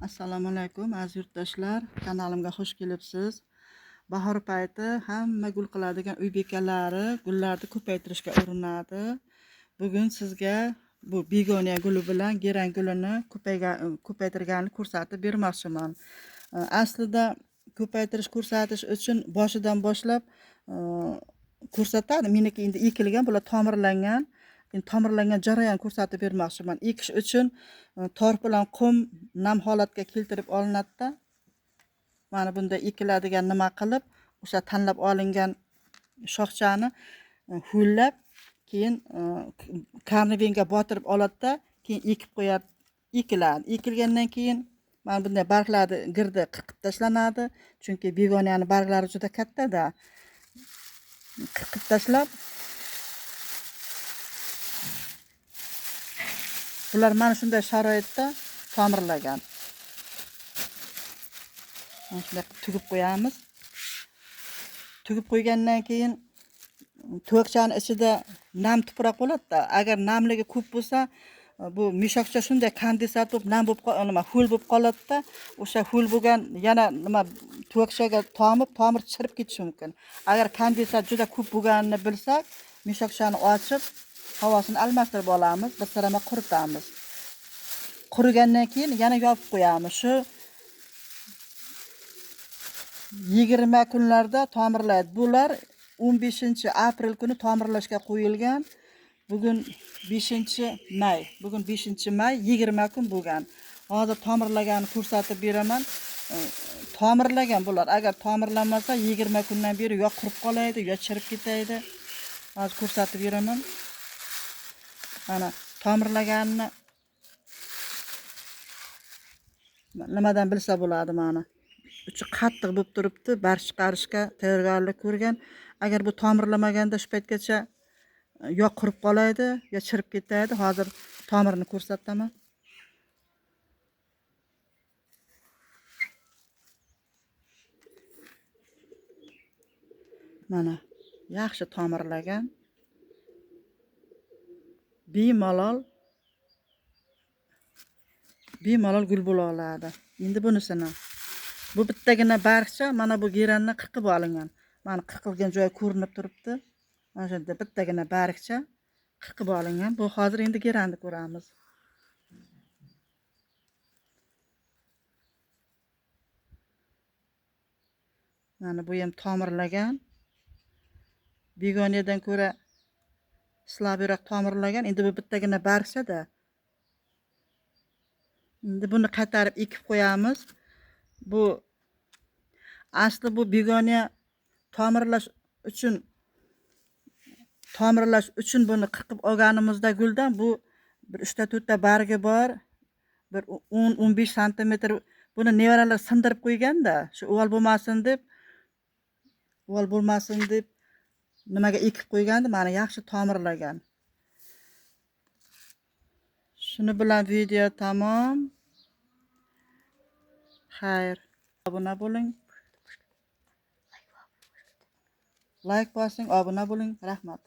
Assalomu alaykum aziz yurtdoshlar, kanalimga xush kelibsiz. Bahor payti hamma gul qiladigan uy bekalari gullarni ko'paytirishga urinadi. Bugun sizga bu begoniya guli bilan geran gulini ko'paytirganini ko'rsatib bermoqchiman. Aslida ko'paytirish ko'rsatish uchun boshidan boshlab ko'rsatadi. Meniki endi ekilgan, bular tomirlangan. Tomirlangan jarayon ko'rsatib bermoqchiman. Ekish uchun tor bilan qum nam holatga keltirib olinadi-da. Mana bunda ekiladigan nima qilib, o'sha tanlab olingan shoxchani ho'llab, keyin karnivenga botirib oladi-da, keyin ekib qo'yadi, ekiladi. Ekilgandan keyin mana bunday barglarni girdi qirqib tashlanadi, chunki begoniyaning barglari juda katta-da. Qirqib tashlab, bular mana shunday sharoitda tomirlagan. Mana shunday tugib qo'yamiz. Tugib qo'ygandan keyin to'kchani ichida nam tuproq bo'ladi-da. Agar namligi ko'p bo'lsa, bu meshakcha shunday kondensat bo'lib, nam bo'lib ho'l bo'lib qoladi-da. O'sha ho'l bo'lgan yana to'kshaga tomir chirib ketishi mumkin. Agar kondensat juda ko'p bo'lganini bilsak, meshakchani ochib, havosini almashtirib olamiz, bir sarama quritamiz. Qurigandan keyin yana yopib qo'yamiz. Shu 20 kunlarda tomirlaydi. Bular 15-aprel kuni tomirlashga qo'yilgan. Bugun 5-may. Bugun 5-may 20 kun bo'lgan. Hozir tomirlaganini ko'rsatib beraman. Tomirlagan bular. Agar tomirlanmasa 20 kundan beri yo qurib qoladi, yo chirib ketadi. Hozir ko'rsatib beraman. Mana tomirlaganini nimadan bilsa bo'ladi mana. Uchi qattiq bo'lib turibdi, bar chiqarishga tayyorgarlik ko'rgan. Agar bu tomirlamaganda shu paytgacha yo qurib qoladi, yo chirib ketadi. Hozir tomirini ko'rsataman. Mana yaxshi tomirlagan. Bemalol gul bo'la oladi. Endi bunisini bu bittagina bargcha, mana bu geranni qirqib olingan. Mana qirqilgan joyi ko'rinib turibdi. Mana shu yerda bittagina bargcha qirqib olingan. Bu hozir endi geranni ko'ramiz. Mana bu ham tomirlagan. Begoniyadan ko'ra slabroq tomirlagan. Endi bu bittagina bargcha-da. Endi buni qaytarib ekib qo'yamiz. Bu asli bu begoniya tomirlash uchun buni qirqib olganimizda guldan bu bir 3-4 ta bargi bor. Bir 10-15 sm buni nevaralar sindirib qo'ygan-da, shu o'val bo'lmasin deb nimaga ekib qo'ygandi, mana yaxshi tomirlagan. Shuni bilan video tamom. Xayr. Obuna bo'ling. Like bosing, obuna bo'ling. Rahmat.